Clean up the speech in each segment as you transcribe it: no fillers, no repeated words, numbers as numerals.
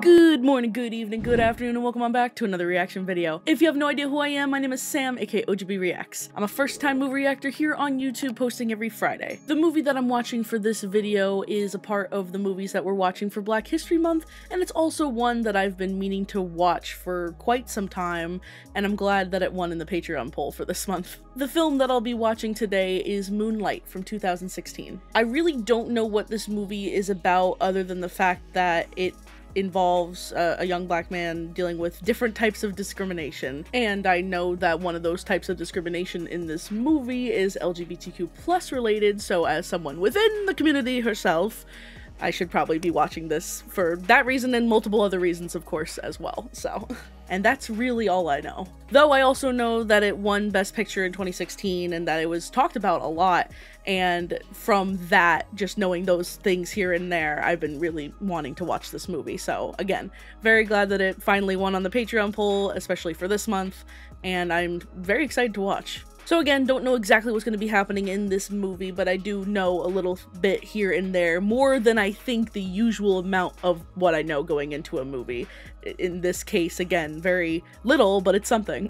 Good morning, good evening, good afternoon, and welcome on back to another reaction video. If you have no idea who I am, my name is Sam, aka OGB Reacts. I'm a first-time movie reactor here on YouTube, posting every Friday. The movie that I'm watching for this video is a part of the movies that we're watching for Black History Month, and it's also one that I've been meaning to watch for quite some time, and I'm glad that it won in the Patreon poll for this month. The film that I'll be watching today is Moonlight from 2016. I really don't know what this movie is about other than the fact that it involves a young black man dealing with different types of discrimination, and I know that one of those types of discrimination in this movie is LGBTQ+ related, so as someone within the community herself, I should probably be watching this for that reason and multiple other reasons, of course, as well, so. And that's really all I know. Though I also know that it won Best Picture in 2016 and that it was talked about a lot, and from that, just knowing those things here and there, I've been really wanting to watch this movie. So again, very glad that it finally won on the Patreon poll, especially for this month, and I'm very excited to watch. So again, don't know exactly what's going to be happening in this movie, but I do know a little bit here and there, more than I think the usual amount of what I know going into a movie. In this case, again, very little, but it's something.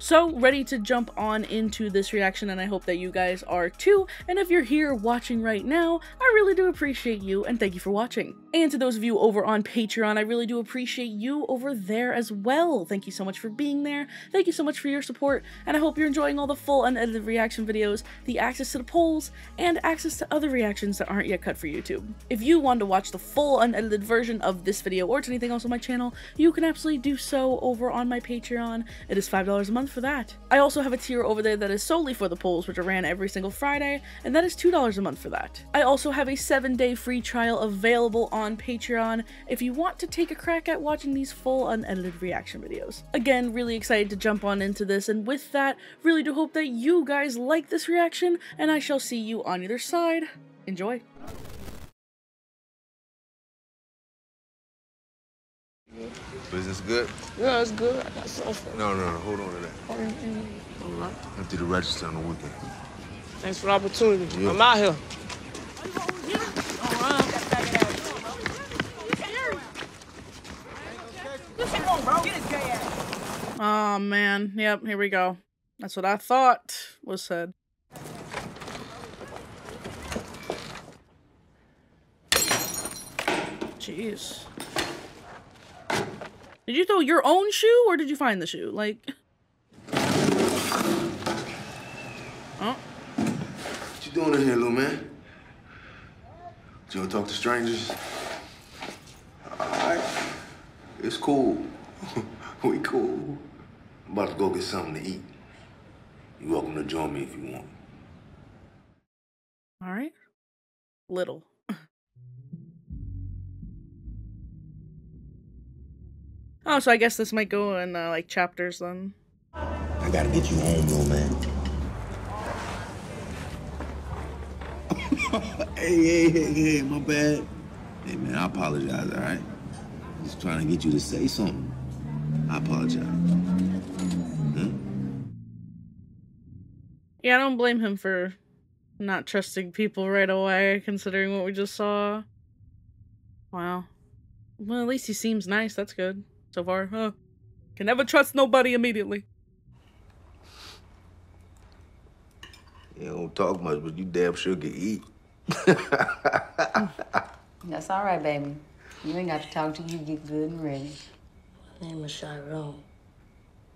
So, ready to jump on into this reaction, and I hope that you guys are too, and if you're here watching right now, I really do appreciate you, and thank you for watching. And to those of you over on Patreon, I really do appreciate you over there as well. Thank you so much for being there, thank you so much for your support, and I hope you're enjoying all the full unedited reaction videos, the access to the polls, and access to other reactions that aren't yet cut for YouTube. If you want to watch the full unedited version of this video or to anything else on my channel, you can absolutely do so over on my Patreon. It is $5 a month for that. I also have a tier over there that is solely for the polls, which are ran every single Friday, and that is $2 a month for that. I also have a 7-day free trial available on Patreon if you want to take a crack at watching these full unedited reaction videos. Again, really excited to jump on into this, and with that, really do hope that you guys like this reaction, and I shall see you on either side. Enjoy. Business good? Yeah, it's good. I got something. No, hold on to that. All right. Empty the register on the weekend. Thanks for the opportunity. Yeah. I'm out here. Oh man, yep, here we go. That's what I thought was said. Jeez. Did you throw your own shoe, or did you find the shoe? Like... Oh. What you doing in here, little man? You wanna talk to strangers? Alright. It's cool. We cool. I'm about to go get something to eat. You're welcome to join me if you want. Alright. Little. Oh, so I guess this might go in, like, chapters, then. I gotta get you home, little man. Hey, my bad. Hey, man, I apologize, all right? Just trying to get you to say something. I apologize. Yeah, I don't blame him for not trusting people right away, considering what we just saw. Wow. Well, at least he seems nice, that's good. So far, huh? Can never trust nobody immediately. You don't talk much, but you damn sure can eat. That's all right, baby. You ain't got to talk till you get good and ready. My name is Shoutout.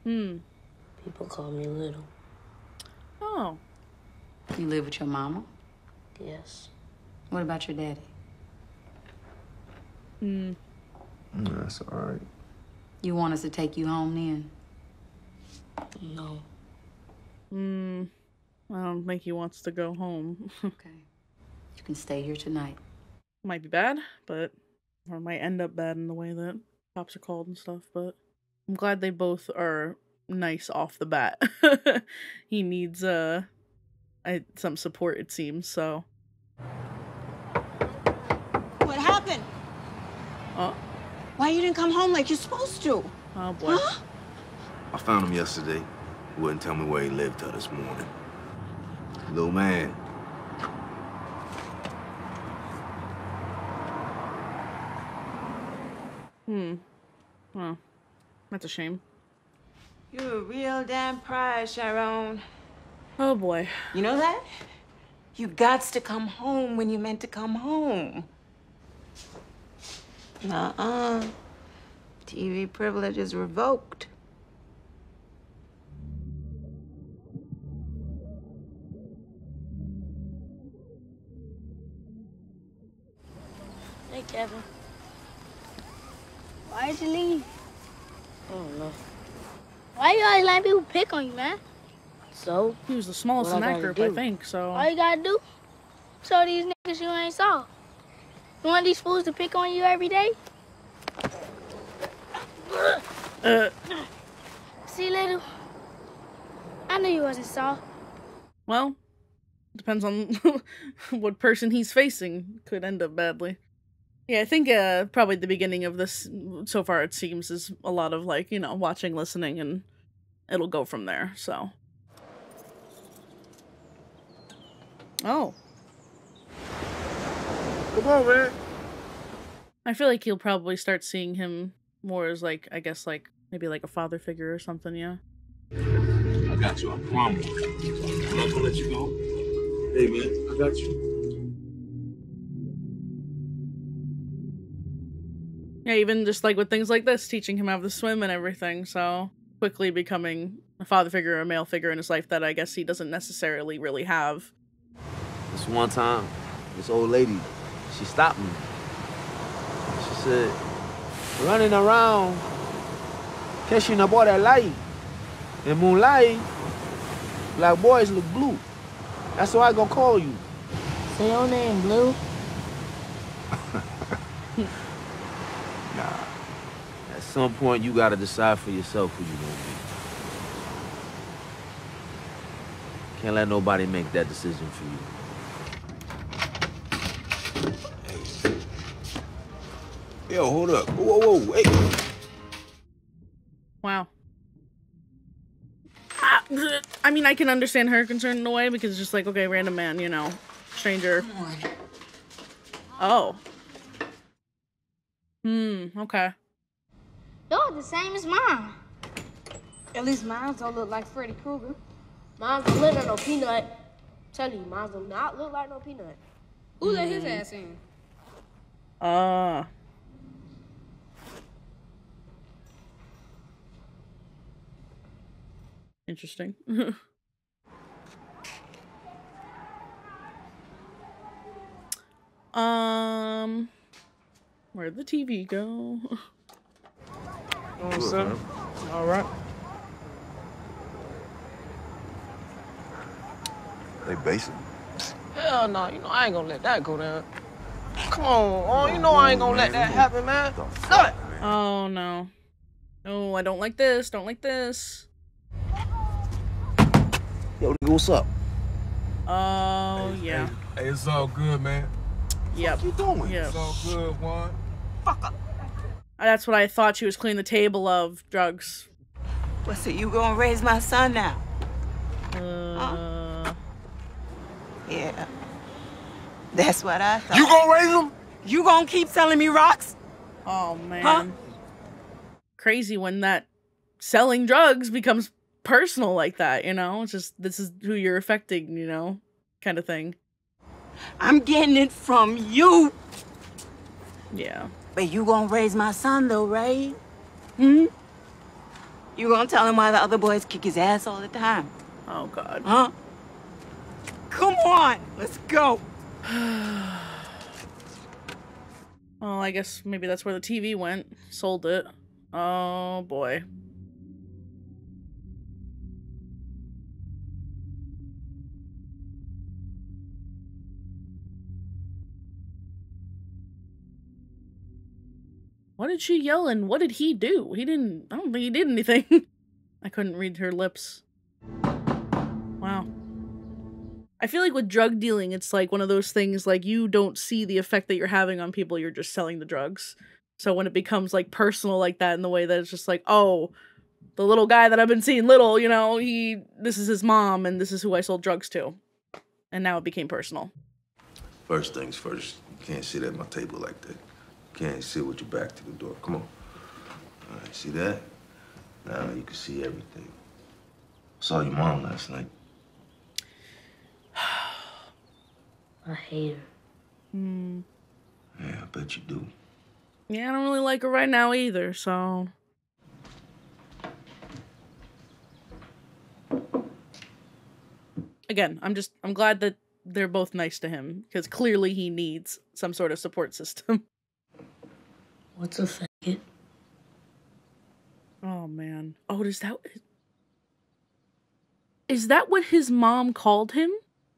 People call me Little. Oh. You live with your mama? Yes. What about your daddy? That's all right. You want us to take you home then? No. I don't think he wants to go home. Okay. You can stay here tonight. Might be bad, but... Or might end up bad in the way that cops are called and stuff, but... I'm glad they both are nice off the bat. He needs, some support, it seems, so... What happened? Oh. Why you didn't come home like you're supposed to? Oh, boy. Huh? I found him yesterday. He wouldn't tell me where he lived till this morning. Little man. Well, that's a shame. You're a real damn prize, Sharon. Oh boy. You know that? You gots to come home when you're meant to come home. Nuh-uh. TV privilege is revoked. Hey, Kevin. Why'd you leave? I don't know. Why you always letting people pick on you, man? So? He was the smallest in that group, I think, so... All you gotta do, show these niggas you ain't saw. You want these fools to pick on you every day? See, little? I knew you wasn't saw. Well, depends on what person he's facing. Could end up badly. Yeah, I think probably the beginning of this, so far it seems, is a lot of, like, you know, watching, listening, and it'll go from there, so. Oh. Come on, man. I feel like you'll probably start seeing him more as, like, I guess, like, maybe like a father figure or something, yeah? I got you, I promise. I'm not gonna let you go. Hey, man, I got you. Yeah, even just, like, with things like this, teaching him how to swim and everything, so quickly becoming a father figure or a male figure in his life that I guess he doesn't necessarily really have. This one time, this old lady, she stopped me. She said, running around, catching a boy that light. In Moonlight, black boys look blue. That's why I gonna call you. Say your name, Blue. Nah. At some point, you gotta decide for yourself who you gonna be. Can't let nobody make that decision for you. Yo, hold up. Whoa, whoa, hey. Wow. I mean, I can understand her concern in a way, because it's just like, okay, random man, you know, stranger. Oh. Okay. You're the same as mine. At least mine don't look like Freddy Krueger. Mine don't look like no peanut. Tell you, mine do not look like no peanut. Who let his ass in? Interesting. Where'd the TV go? What's up? All right. They basing. Hell no, you know I ain't gonna let that go down. Come on, you know I ain't gonna let that happen, man. Nut. Oh no. Oh, I don't like this. Don't like this. Yo, nigga, what's up? Oh, yeah. Hey, it's all good, man. Yep. What you doing? Yep. It's all good, Juan. Fuck up. That's what I thought she was cleaning the table of drugs. What's it? You gonna raise my son now? Yeah. That's what I thought. You gonna raise him? You gonna keep selling me rocks? Oh, man. Huh? Crazy when that selling drugs becomes personal like that, you know? It's just, this is who you're affecting, you know? Kind of thing. I'm getting it from you. Yeah. But you gonna raise my son though, right? You gonna tell him why the other boys kick his ass all the time? Oh, God. Huh? Come on, let's go. Well, I guess maybe that's where the TV went. Sold it. Oh, boy. What did she yell and what did he do? I don't think he did anything. I couldn't read her lips. Wow. I feel like with drug dealing, it's like one of those things, like, you don't see the effect that you're having on people, you're just selling the drugs. So when it becomes, like, personal like that in the way that it's just like, oh, the little guy that I've been seeing little, you know, this is his mom and this is who I sold drugs to. And now it became personal. First things first, you can't sit at my table like that. can't sit with your back to the door. Come on. All right, see that? Now you can see everything. Saw your mom last night. I hate her. Yeah, I bet you do. Yeah, I don't really like her right now either, so... Again, I'm glad that they're both nice to him, because clearly he needs some sort of support system. What's a faggot? Oh, man. Oh, is that what his mom called him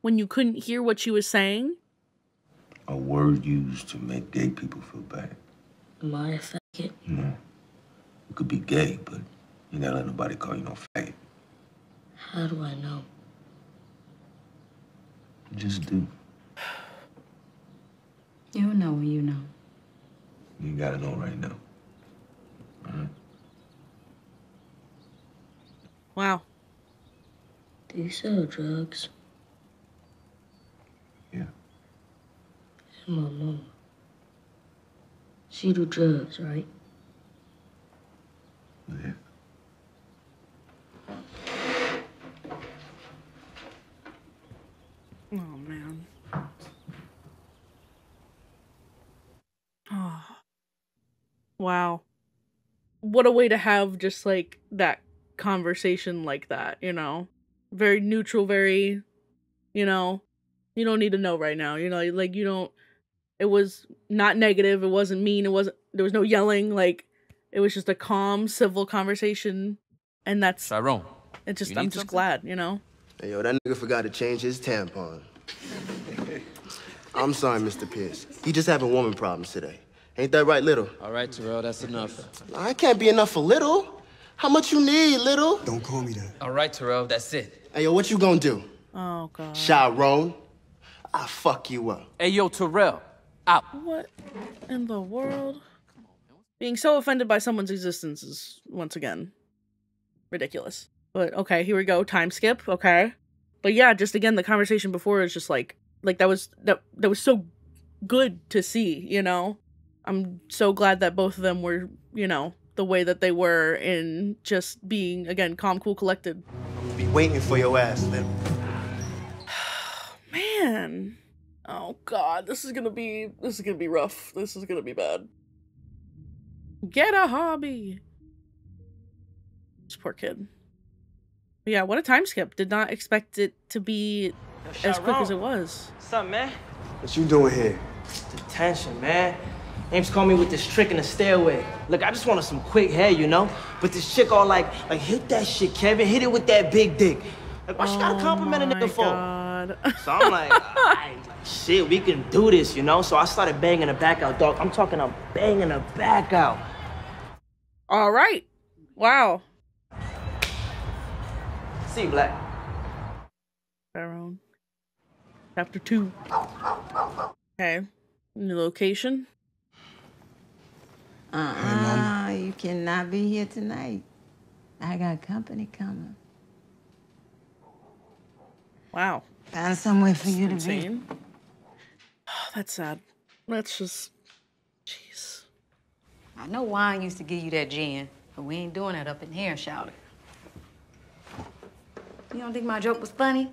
when you couldn't hear what she was saying? A word used to make gay people feel bad. Am I a faggot? No. You could be gay, but you gotta let nobody call you no faggot. How do I know? You just do. You'll know when you know. You gotta know right now. All right? Wow. Do you sell drugs? Yeah. And my mama. She do drugs, right? Yeah. Oh, man. Oh. Wow. What a way to have just, like, that conversation like that, you know? Very neutral, very, you know, you don't need to know right now, you know? Like, you don't... It was not negative, it wasn't mean, there was no yelling, like, it was just a calm, civil conversation, and that's... Tyrone, I'm just glad, you know? Hey, yo, that nigga forgot to change his tampon. I'm sorry, Mr. Pierce. He just having woman problems today. Ain't that right, Little? All right, Terrell, that's enough. I can't be enough for Little. How much you need, Little? Don't call me that. All right, Terrell, that's it. Hey, yo, what you gonna do? Oh, God. Sharon, I'll fuck you up. Hey, yo, Terrell, out. What in the world? Being so offended by someone's existence is, once again, ridiculous. But, okay, here we go. Time skip, okay. But yeah, just again, the conversation before is just like that was so good to see, you know? I'm so glad that both of them were, you know, the way that they were in just being, again, calm, cool, collected. I'll be waiting for your ass, Little. Man. Oh, God. This is gonna be rough. This is gonna be bad. Get a hobby. This poor kid. But yeah, what a time skip. Did not expect it to be as quick as it was. What's up, man? What you doing here? Detention, man. Ames called me with this trick in the stairway. Look, I just wanted some quick hair, you know? But this chick all like hit that shit, Kevin. Hit it with that big dick. Like, why she gotta compliment a nigga for? God. So I'm like, shit, we can do this, you know? So I started banging the back out, dog. I'm talking about banging the back out. All right. Wow. See you, Black. Tyrone. Chapter 2. Okay. New location. You cannot be here tonight. I got company coming. Wow. Find somewhere for you to insane. Be. Oh, that's sad. That's just... Jeez. I know wine used to give you that gin, but we ain't doing that up in here, Shoutout. You don't think my joke was funny?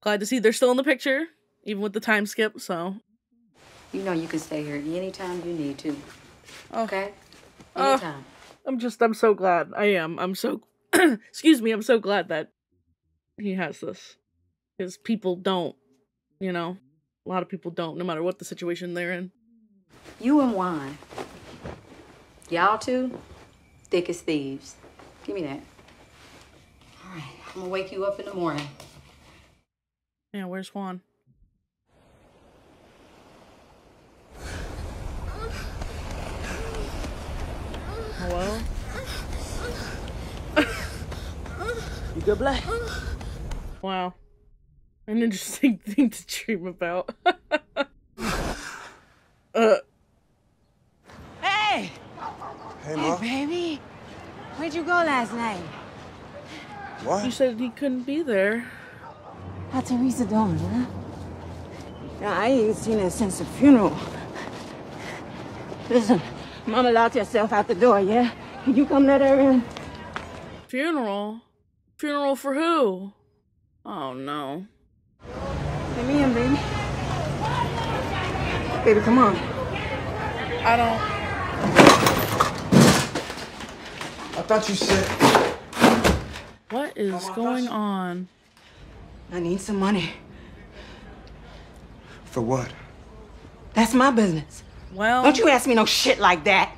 Glad to see they're still in the picture, even with the time skip, so... You know you can stay here anytime you need to. Okay? Anytime. I'm so glad. I am. I'm so... Excuse me, I'm so glad that he has this. Because people don't, you know? A lot of people don't, no matter what the situation they're in. You and wine. Y'all two, thick as thieves. Give me that. All right, I'm gonna wake you up in the morning. Yeah, where's Juan? Hello? You good, Black? Wow. An interesting thing to dream about. Hey! Hey, Ma. Hey, baby. Where'd you go last night? What? You said he couldn't be there. How Teresa doing, huh? Yeah, I ain't seen her since the funeral. Listen, Mama locked herself out the door, yeah? Can you come let her in? Funeral? Funeral for who? Oh no. Let me in, baby. Baby, come on. I don't... I thought you said... What is going on? I need some money. For what? That's my business. Well... Don't you ask me no shit like that.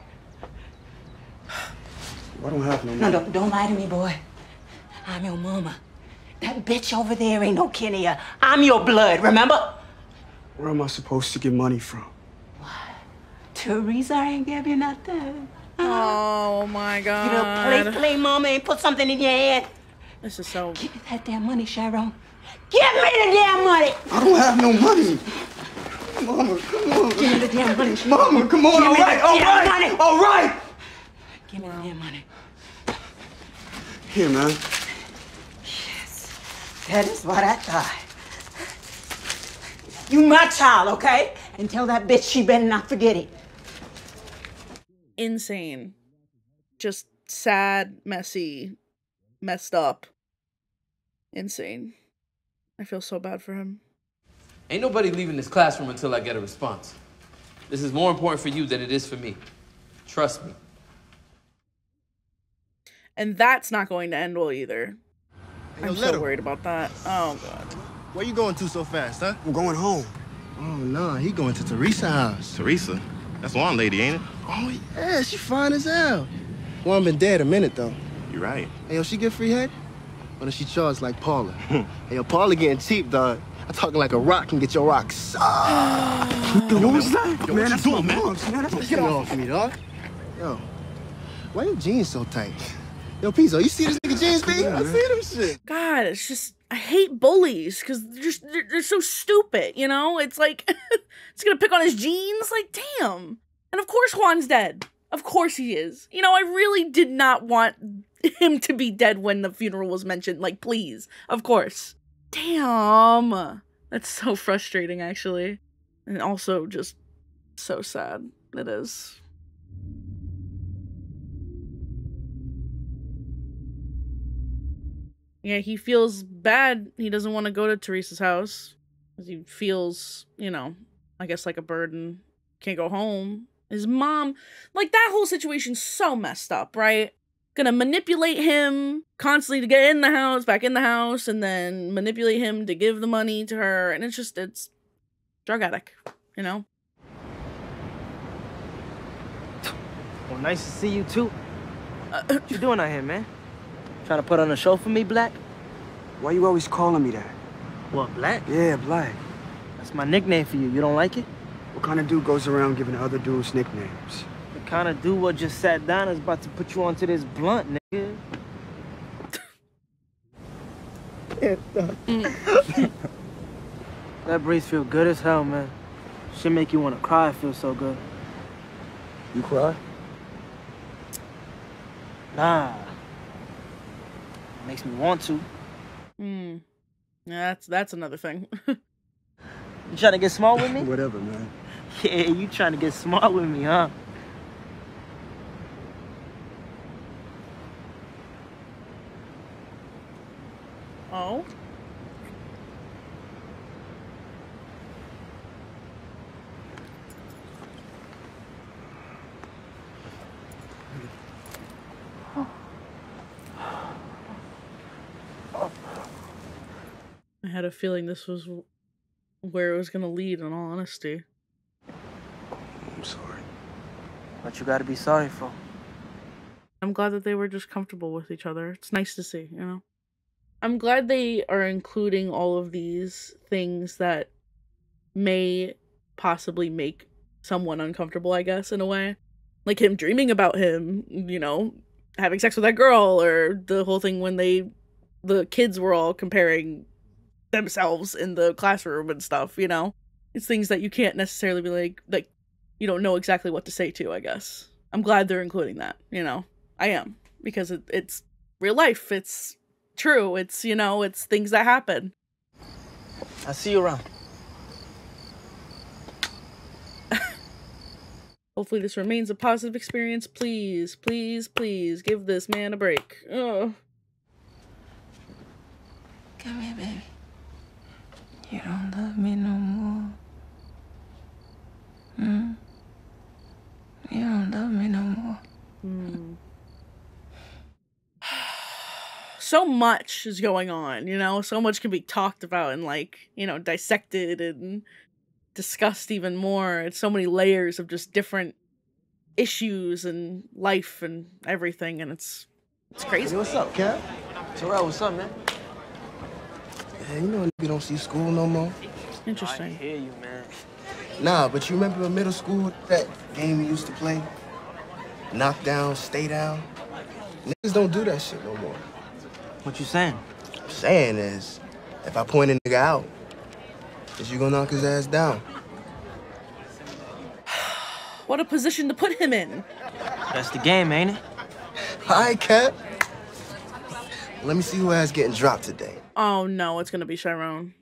I don't have no money. No, don't lie to me, boy. I'm your mama. That bitch over there ain't no kin of ya. I'm your blood, remember? Where am I supposed to get money from? What? Teresa ain't give you nothing. Oh my God. You little play mama ain't put something in your head. This is so... Give me that damn money, Sharon. Give me the damn money. I don't have no money. Mama, come on. Give me the damn money. Mama, come on. Give me the damn money. All right. Give me the damn money. Here, man. Yes, that is what I thought. You my child, okay? And tell that bitch she better not forget it. Insane. Just sad, messy, messed up. Insane. I feel so bad for him. Ain't nobody leaving this classroom until I get a response. This is more important for you than it is for me. Trust me. And that's not going to end well either. Hey, I'm so worried about that. Oh God. Where you going to so fast, huh? I'm going home. Oh no, he going to Teresa's house. Teresa? That's one lady, ain't it? Oh yeah, she fine as hell. One been dead a minute though. You're right. Hey yo, she get free head? Or does she charge like Paula? Hey yo, Paula getting cheap, dog. I'm talking like a rock can get your rock soft. Yo, what was that? Yo, Man, what that's you my doing, man? mom's. Man, that's Get off me, dog. Yo, why your jeans so tight? Yo, Pizzo, you see this nigga jeans, B? I see them shit. God, it's just, I hate bullies because they're so stupid, you know? It's like, it's gonna pick on his jeans? Like, damn. And of course Juan's dead. Of course he is. You know, I really did not want him to be dead when the funeral was mentioned. Like, please. Of course. Damn. That's so frustrating, actually. And also just so sad. It is. Yeah, he feels bad. He doesn't want to go to Teresa's house. Because he feels, you know, I guess like a burden. Can't go home. His mom, like that whole situation's so messed up, right? Gonna manipulate him constantly to get in the house, back in the house, and then manipulate him to give the money to her. And it's drug addict, you know? Well, nice to see you too. What you doing out here, man? Trying to put on a show for me, Black? Why you always calling me that? What, Black? Yeah, Black. That's my nickname for you. You don't like it? What kind of dude goes around giving other dudes nicknames? The kind of dude what just sat down is about to put you onto this blunt, nigga. That breeze feel good as hell, man. Should make you want to cry. It feels so good. You cry? Nah. Makes me want to. Yeah, that's another thing. You trying to get small with me? Whatever, man. Yeah, you trying to get smart with me, huh? Oh? I had a feeling this was where it was gonna lead, in all honesty. I'm sorry. What you gotta be sorry for? I'm glad that they were just comfortable with each other. It's nice to see, you know? I'm glad they are including all of these things that may possibly make someone uncomfortable, I guess, in a way. Like him dreaming about him, you know, having sex with that girl, or the whole thing when the kids were all comparing themselves in the classroom and stuff, you know? It's things that you can't necessarily be like, you don't know exactly what to say to, I guess. I'm glad they're including that, you know? I am. Because it's real life. It's true. It's, you know, it's things that happen. I'll see you around. Hopefully this remains a positive experience. Please, please, please give this man a break. Ugh. Come here, baby. You don't love me no more. Hmm? You don't love me no more. So much is going on, you know? So much can be talked about and, like, you know, dissected and discussed even more. It's so many layers of just different issues and life and everything, and it's crazy. Hey, what's up, Cap? Torres, what's up, man? Man, you know you don't see school no more. Interesting. I hear you, man. Nah, but you remember in middle school that game we used to play? Knock down, stay down? Niggas don't do that shit no more. What you saying? What I'm saying is, if I point a nigga out, is you gonna knock his ass down? What a position to put him in. That's the game, ain't it? All right, Cap. Let me see who has getting dropped today. Oh no, it's gonna be Chiron.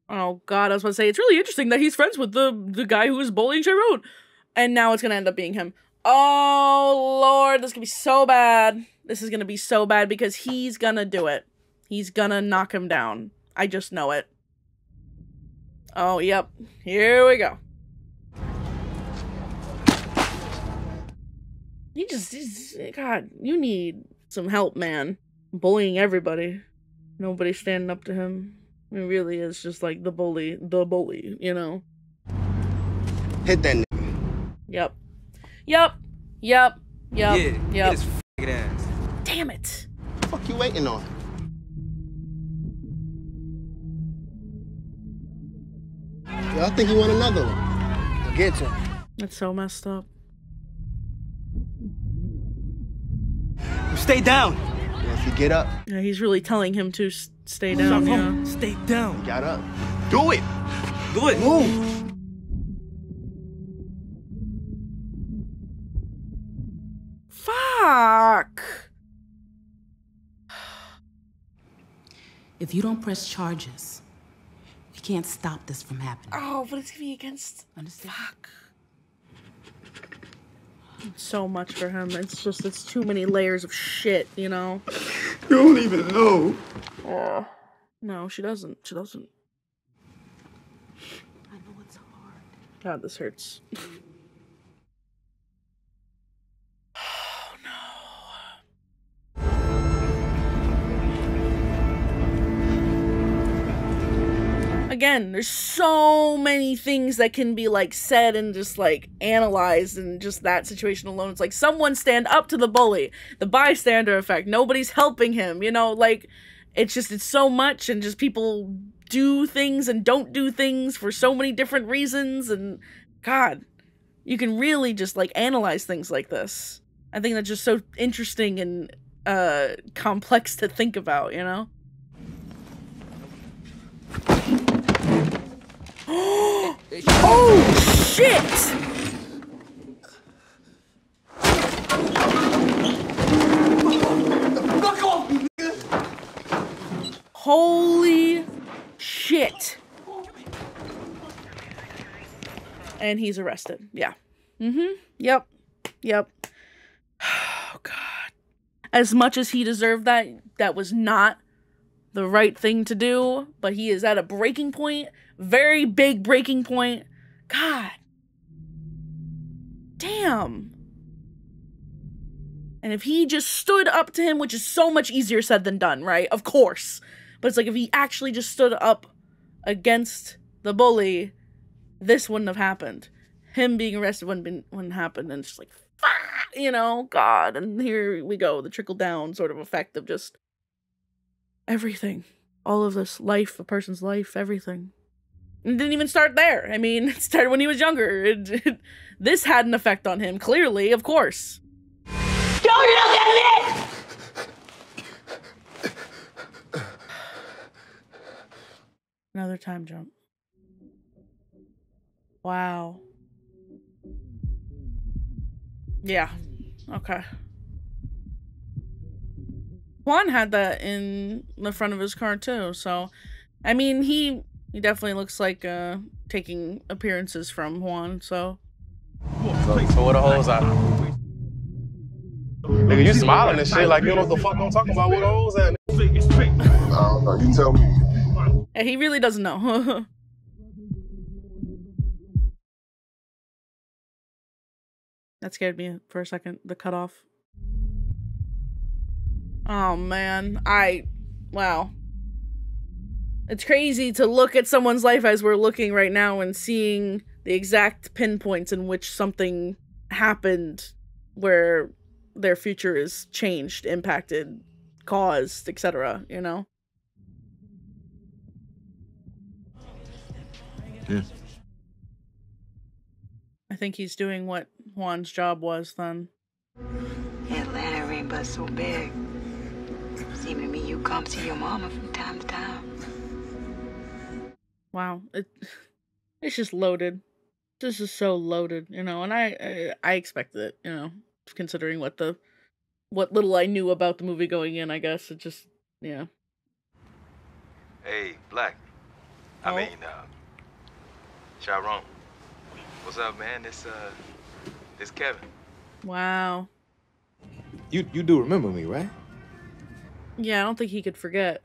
Oh god, I was about to say, it's really interesting that he's friends with the guy who was bullying Chiron. And now it's gonna end up being him. Oh lord, this is gonna be so bad. This is gonna be so bad because he's gonna do it. He's gonna knock him down. I just know it. Oh, yep. Here we go. God, you need some help, man. Bullying everybody. Nobody's standing up to him. It really is just like the bully, you know? Hit that nigga. Yep. Yep. Yep. Yep. Yeah, yep. hit his f***ing ass. Damn it. What the fuck you waiting on? Yo, I think you want another one. I'll get to him. That's so messed up. Stay down. Yeah, if you get up. Yeah, he's really telling him to stay down, yeah. Stay down. You got up. Do it. Do it. Move. Fuck. If you don't press charges, you can't stop this from happening. Oh, but it's gonna be against... Understand? Fuck. So much for him. It's too many layers of shit, you know? You don't even know. Oh. No, she doesn't. She doesn't. I know it's hard. God, this hurts. Again, there's so many things that can be like said and just like analyzed in just that situation alone. It's like someone stand up to the bully, the bystander effect, nobody's helping him, you know, like it's so much, and just people do things and don't do things for so many different reasons, and God, you can really just like analyze things like this. I think that's just so interesting and complex to think about, you know? Oh shit! Fuck off, you nigga! Holy shit! And he's arrested. Yeah. Yep. Yep. Oh god. As much as he deserved that, that was not the right thing to do, but he is at a breaking point. Very big breaking point. God. Damn. And if he just stood up to him, which is so much easier said than done, right? Of course. But it's like if he actually just stood up against the bully, this wouldn't have happened. Him being arrested wouldn't happen. And it's just like, you know, God. And here we go. The trickle down sort of effect of just everything. All of this life, a person's life, everything. It didn't even start there. I mean, it started when he was younger. This had an effect on him, clearly, of course. Don't look at me! Another time jump. Wow. Yeah. Okay. Juan had that in the front of his car too, so I mean he definitely looks like taking appearances from Juan, so What's So where the hoes at? Nigga, you smiling and shit like you don't know what the fuck I'm talking about. Where the hoes at? I don't know. You tell me. Yeah, he really doesn't know. That scared me for a second, the cutoff. Oh man, wow. It's crazy to look at someone's life as we're looking right now and seeing the exact pinpoints in which something happened where their future is changed, impacted, caused, etc., you know? Yeah. I think he's doing what Juan's job was then. Atlanta ain't but so big. Seem to me you come see your mama from time to time. Wow, it's just loaded. This is so loaded, you know, and I expected it, you know, considering what little I knew about the movie going in, I guess. It just, yeah. Hey, Black. I mean, Sharon. What's up, man? This Kevin. Wow. You do remember me, right? Yeah, I don't think he could forget.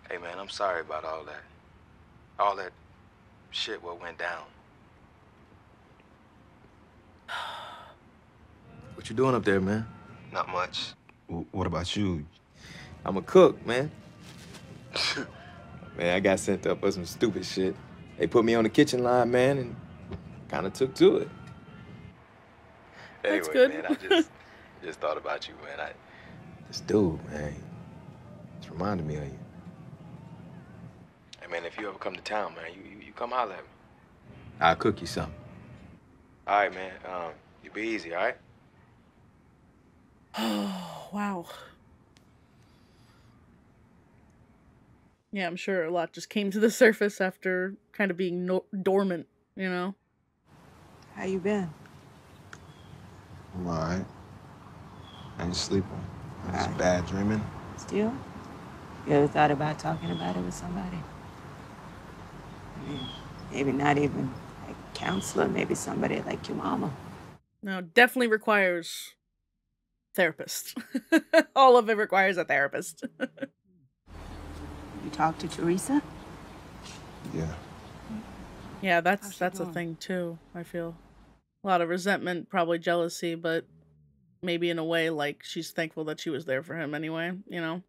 Hey, man, I'm sorry about all that. All that shit what went down. What you doing up there, man? Not much. What about you? I'm a cook, man. Man, I got sent up for some stupid shit. They put me on the kitchen line, man, and kind of took to it. Anyway, That's good. Man, I just thought about you, man. This dude, man, it's reminded me of you. Hey, man, if you ever come to town, man, you come holler at me. I'll cook you something. All right, man. You be easy, all right? Oh, wow. Yeah, I'm sure a lot just came to the surface after kind of being dormant, you know? How you been? I'm all right. I ain't sleeping. It's bad dreaming. Still? You ever thought about talking about it with somebody? I mean, maybe not even a counselor, maybe somebody like your mama. No, definitely requires therapist. All of it requires a therapist. You talk to Teresa? Yeah. Yeah, that's a thing too, I feel. A lot of resentment, probably jealousy, but maybe in a way like she's thankful that she was there for him anyway, you know?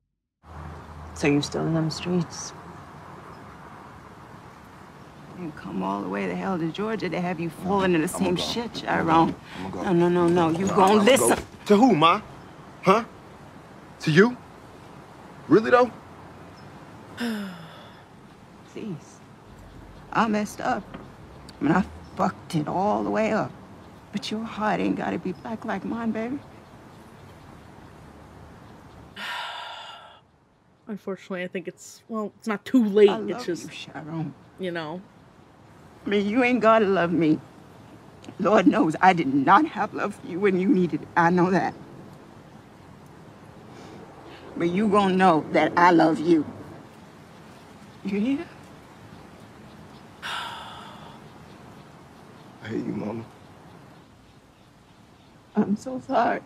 So you still in them streets? You come all the way the hell to Georgia to have you falling in the same shit, Chiron. No. You gonna listen. To who, Ma? Huh? To you? Really, though? Please. I messed up. I mean, I fucked it all the way up. But your heart ain't gotta be black like mine, baby. Unfortunately, I think it's not too late. I love It's just, you, Chiron. you know. I mean, you ain't gotta love me. Lord knows I did not have love for you when you needed it. I know that. But you gonna know that I love you. You hear? I hate you, Mama. I'm so sorry.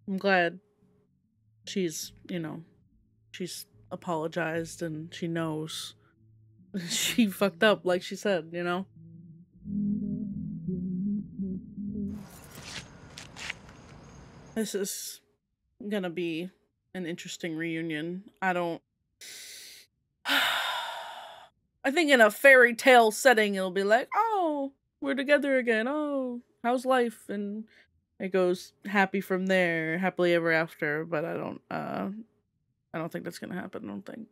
I'm glad she's, you know, she's apologized and she knows she fucked up, like she said, you know? This is gonna be an interesting reunion. I think in a fairy tale setting, it'll be like, oh, we're together again. Oh, how's life? And it goes happy from there, happily ever after. But I don't think that's gonna happen. I don't think.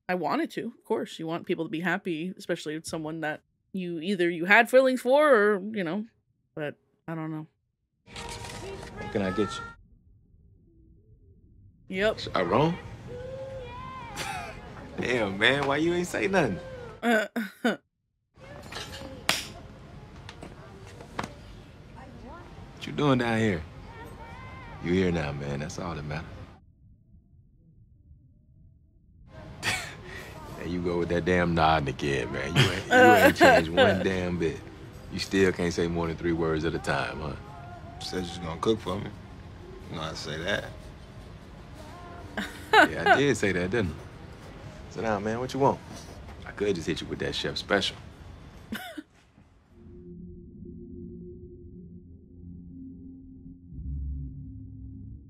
I want it to, of course. You want people to be happy, especially with someone that you had feelings for, or you know. But I don't know. What can I get you? Yep. I wrong? Damn, man, why you ain't say nothing? What you doing down here? You here now, man. That's all that matters. There you go with that damn nodding again, man. You ain't changed one damn bit. You still can't say more than 3 words at a time, huh? Said you was gonna cook for me. You know how to say that. Yeah, I did say that, didn't I? Sit down, man. What you want? I could just hit you with that chef special.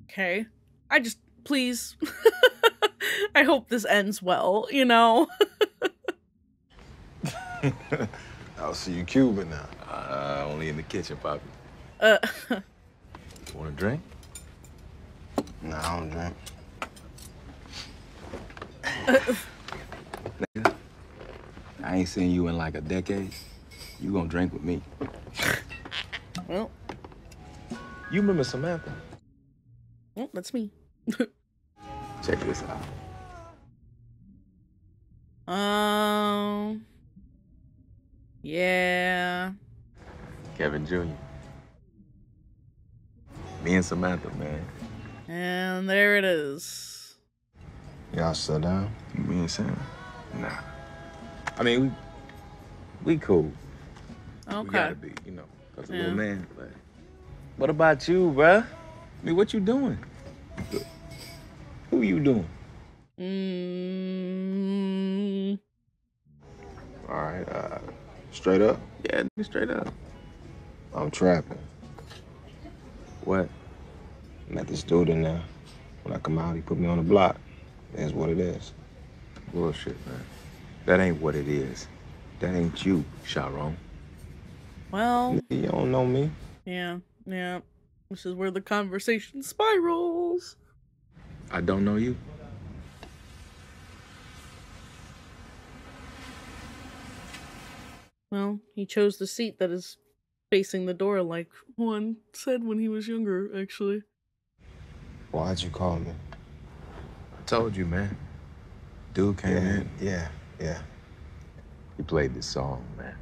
Okay. Please. I hope this ends well, you know? I'll see you Cuban now. Only in the kitchen, Poppy. Want a drink? Nah, I don't drink. Nigga, I ain't seen you in like a decade. You gonna drink with me. Well. You remember Samantha? Well, that's me. Check this out. Yeah. Kevin Jr. Me and Samantha, man. And there it is. Y'all sit down? Me and Sam? Nah. I mean, we cool. Okay. We gotta be, you know, cause a little man. But what about you, bruh? I mean, what you doing? Who you doing? All right, straight up? Yeah, straight up. I'm trapping. What? Met this dude in there. When I come out, he put me on the block. That's what it is. Bullshit, man. That ain't what it is. That ain't you, Sharon. Well. You don't know me. Yeah. This is where the conversation spirals. I don't know you. Well, he chose the seat that is facing the door like Juan said when he was younger, actually. Why'd you call me? I told you, man. Dude came in. Yeah. He played this song, man.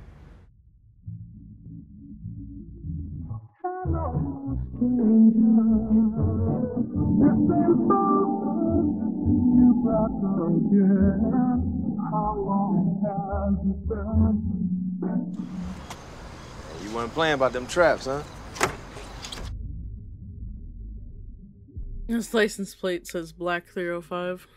You weren't playing about them traps, huh? His license plate says Black 305.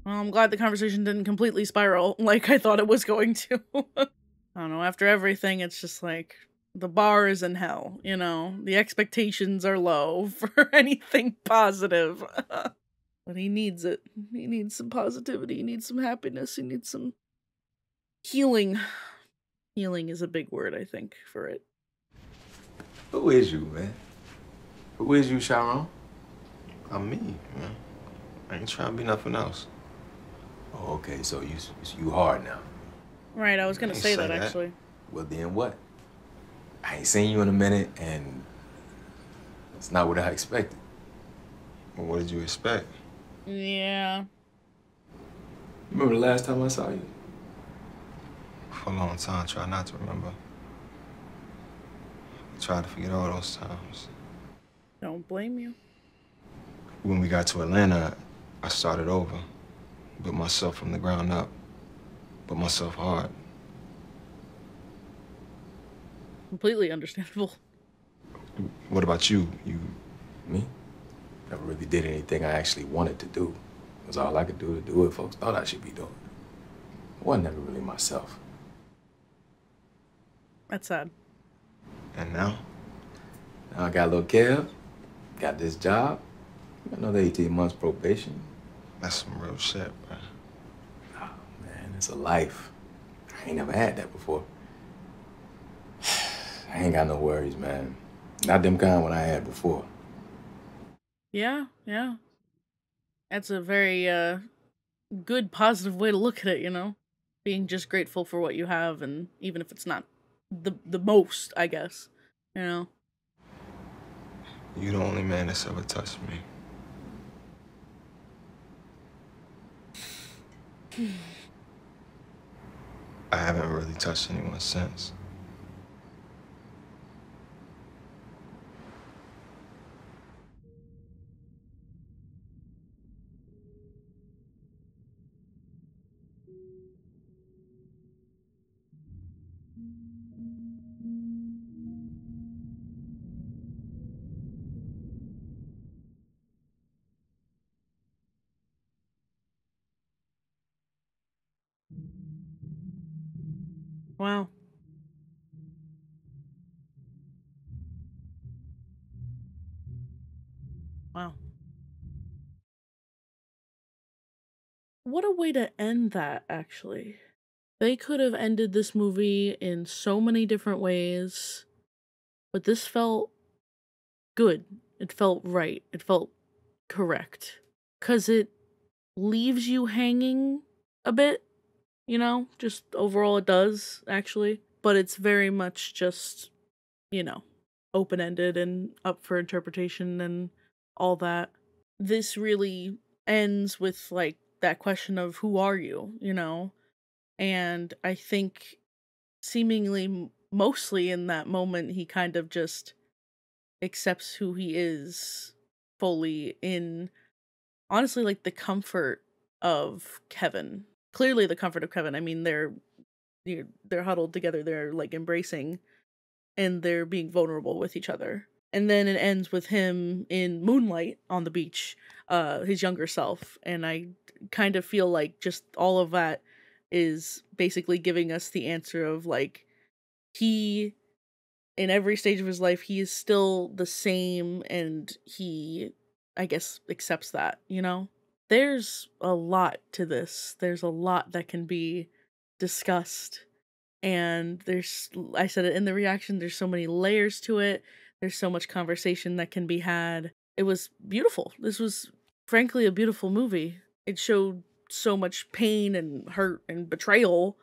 Well, I'm glad the conversation didn't completely spiral like I thought it was going to. I don't know, after everything, it's just like, the bar is in hell, you know? The expectations are low for anything positive. But he needs it. He needs some positivity. He needs some happiness. He needs some healing. Healing is a big word, I think, for it. Who is you, man? Who is you, Sharon? I'm me, man. I ain't trying to be nothing else. Oh, okay, so you hard now. Right, I was gonna say that, actually. Well, then what? I ain't seen you in a minute, and it's not what I expected. Well, what did you expect? Yeah. Remember the last time I saw you? For a long time, try not to remember. I tried to forget all those times. Don't blame you. When we got to Atlanta, I started over. Built myself from the ground up. Built myself hard. Completely understandable. What about you? Me? Never really did anything I actually wanted to do. It was all I could do to do what folks thought I should be doing. I wasn't never really myself. That's sad. And now? Now I got a little Kev, got this job, another 18 months probation. That's some real shit, bro. Oh, man, it's a life. I ain't never had that before. I ain't got no worries, man. Not them kind what I had before. Yeah. That's a very, good, positive way to look at it, you know? Being just grateful for what you have, and even if it's not the most, I guess, you know? You the only man that's ever touched me. I haven't really touched anyone since. Wow. Wow. What a way to end that, actually. They could have ended this movie in so many different ways, but this felt good. It felt right. It felt correct. 'Cause it leaves you hanging a bit, you know? Just overall it does, actually. But it's very much just, you know, open-ended and up for interpretation and all that. This really ends with, like, that question of who are you, you know? And I think seemingly mostly in that moment he kind of just accepts who he is fully in, honestly, like, the comfort of Kevin. Clearly the comfort of Kevin. I mean, they're huddled together, they're, like, embracing, and they're being vulnerable with each other. And then it ends with him in Moonlight on the beach, his younger self, and I kind of feel like just all of that is basically giving us the answer of, like, he, in every stage of his life, he is still the same, and he, I guess, accepts that, you know? There's a lot to this. There's a lot that can be discussed. And I said it in the reaction, there's so many layers to it. There's so much conversation that can be had. It was beautiful. This was, frankly, a beautiful movie. It showed so much pain and hurt and betrayal,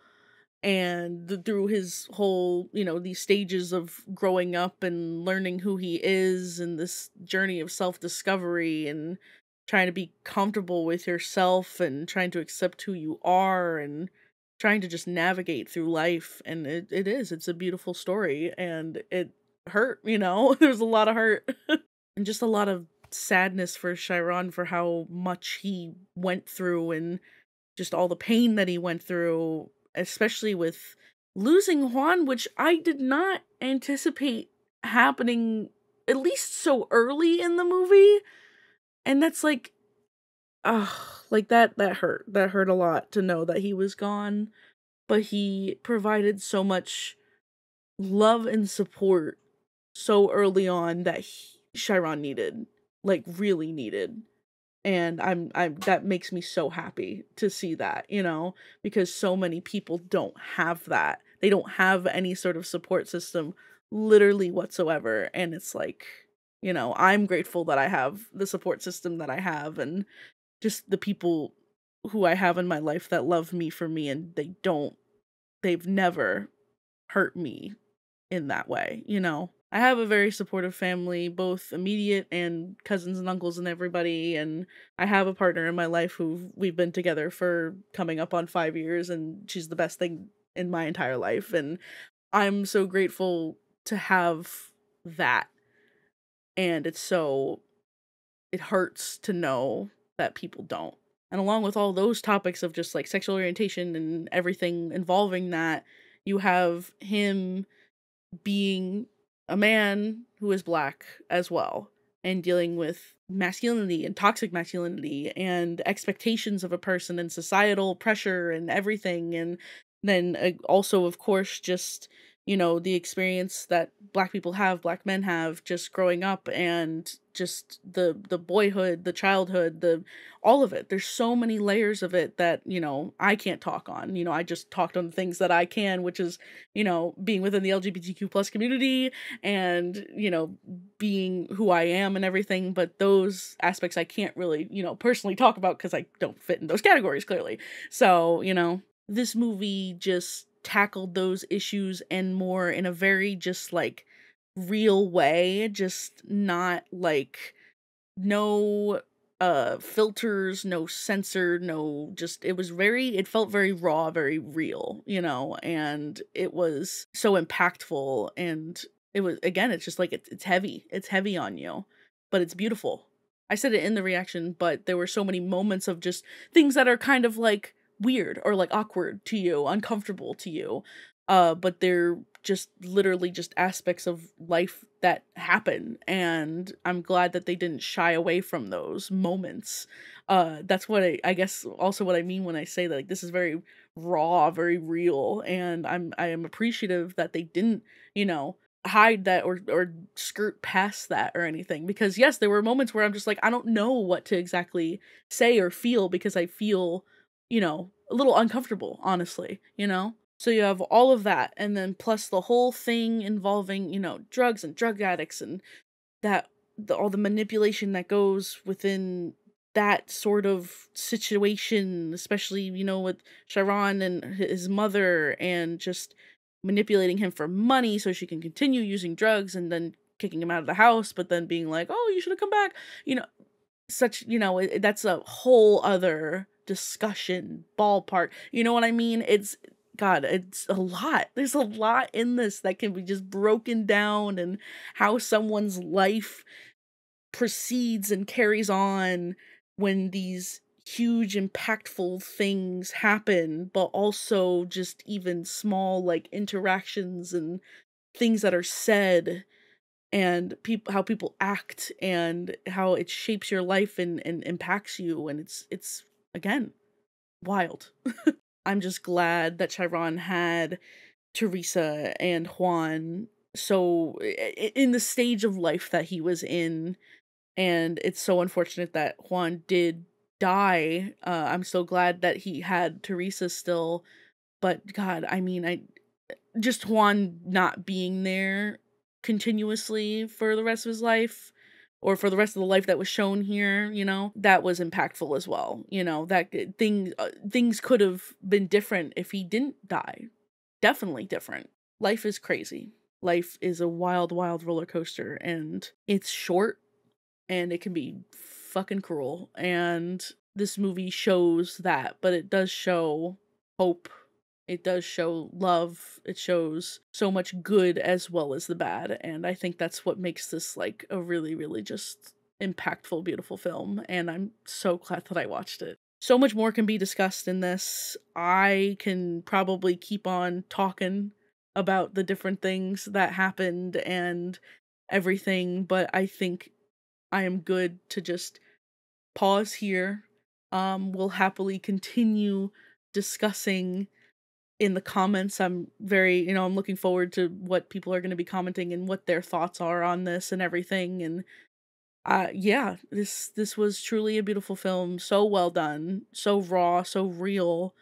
and through his whole, you know, these stages of growing up and learning who he is, and this journey of self-discovery and trying to be comfortable with yourself and trying to accept who you are and trying to just navigate through life. And it's a beautiful story, and it hurt, you know? There's a lot of hurt and just a lot of sadness for Seirsan for how much he went through and just all the pain that he went through, especially with losing Juan, which I did not anticipate happening at least so early in the movie. And that's like, like that hurt. That hurt a lot to know that he was gone, but he provided so much love and support so early on that Seirsan needed, like really needed. And I'm that makes me so happy to see that, you know, because so many people don't have that. They don't have any sort of support system literally whatsoever. And it's like, you know, I'm grateful that I have the support system that I have, and just the people who I have in my life that love me for me, and they've never hurt me in that way, you know? I have a very supportive family, both immediate and cousins and uncles and everybody, and I have a partner in my life who we've been together for coming up on 5 years, and she's the best thing in my entire life, and I'm so grateful to have that. And it hurts to know that people don't. And along with all those topics of just like sexual orientation and everything involving that, you have him being a man who is Black as well, and dealing with masculinity and toxic masculinity and expectations of a person and societal pressure and everything. And then also, of course, just, you know, the experience that Black people have, Black men have, just growing up, and just the boyhood, the childhood, all of it. There's so many layers of it that, you know, I can't talk on. You know, I just talked on the things that I can, which is, you know, being within the LGBTQ plus community and, you know, being who I am and everything. But those aspects I can't really, you know, personally talk about because I don't fit in those categories, clearly. So, you know, this movie just tackled those issues and more in a very just like real way, just not like no filters, no censored, no, just it felt very raw, very real, you know, and it was so impactful. And it was, again, it's just like it's heavy on you, but it's beautiful. I said it in the reaction, but there were so many moments of just things that are kind of like weird or like awkward to you, uncomfortable to you, but they're just literally just aspects of life that happen, and I'm glad that they didn't shy away from those moments. That's what I guess also what I mean when I say that, like, this is very raw, very real, and I am appreciative that they didn't, you know, hide that or skirt past that or anything, because yes, there were moments where I'm just like, I don't know what to exactly say or feel, because I feel, you know, a little uncomfortable, honestly, you know? So you have all of that, and then plus the whole thing involving, you know, drugs and drug addicts, and that all the manipulation that goes within that sort of situation, especially, you know, with Seirsan and his mother, and just manipulating him for money so she can continue using drugs, and then kicking him out of the house, but then being like, oh, you should have come back, you know, such, you know, that's a whole other discussion ballpark, you know what I mean? God, it's a lot. There's a lot in this that can be just broken down, and how someone's life proceeds and carries on when these huge impactful things happen, but also just even small like interactions and things that are said, and how people act, and how it shapes your life and impacts you, and it's again wild. I'm just glad that Seirsan had Teresa and Juan so in the stage of life that he was in, and it's so unfortunate that Juan did die. I'm so glad that he had Teresa still, but God, I mean, just Juan not being there continuously for the rest of his life, or for the rest of the life that was shown here, you know, that was impactful as well. You know, that things could have been different if he didn't die. Definitely different. Life is crazy. Life is a wild, wild roller coaster, and it's short, and it can be fucking cruel. And this movie shows that, but it does show hope. It does show love. It shows so much good as well as the bad. And I think that's what makes this like a really, really just impactful, beautiful film. And I'm so glad that I watched it. So much more can be discussed in this. I can probably keep on talking about the different things that happened and everything, but I think I am good to just pause here. We'll happily continue discussing in the comments. I'm very, you know, I'm looking forward to what people are going to be commenting and what their thoughts are on this and everything. And yeah, this was truly a beautiful film. So well done, so raw, so real.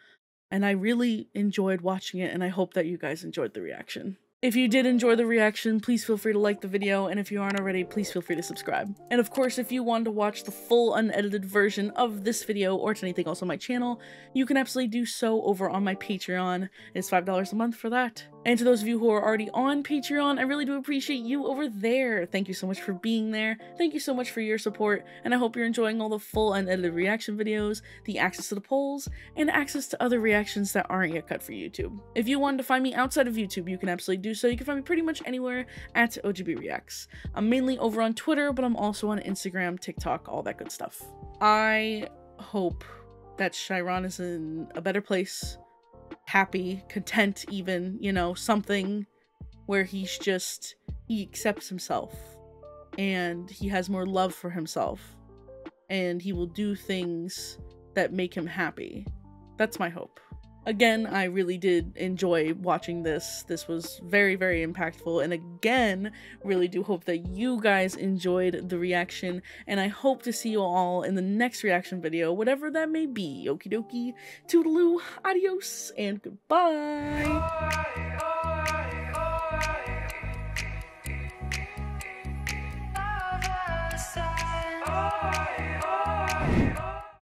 And I really enjoyed watching it, and I hope that you guys enjoyed the reaction. If you did enjoy the reaction, please feel free to like the video, and if you aren't already, please feel free to subscribe. And of course, if you want to watch the full unedited version of this video or to anything else on my channel, you can absolutely do so over on my Patreon. It's $5 a month for that. And to those of you who are already on Patreon, I really do appreciate you over there. Thank you so much for being there. Thank you so much for your support, and I hope you're enjoying all the full unedited reaction videos, the access to the polls, and access to other reactions that aren't yet cut for YouTube. If you wanted to find me outside of YouTube, you can absolutely do so. You can find me pretty much anywhere at OGB Reacts. I'm mainly over on Twitter, but I'm also on Instagram, TikTok, all that good stuff. I hope that Seirsan is in a better place, happy, content even, you know, something where he accepts himself, and he has more love for himself, and he will do things that make him happy. That's my hope. Again, I really did enjoy watching this. This was very, very impactful, and again, really do hope that you guys enjoyed the reaction, and I hope to see you all in the next reaction video, whatever that may be. Okie dokie, toodaloo, adios, and goodbye!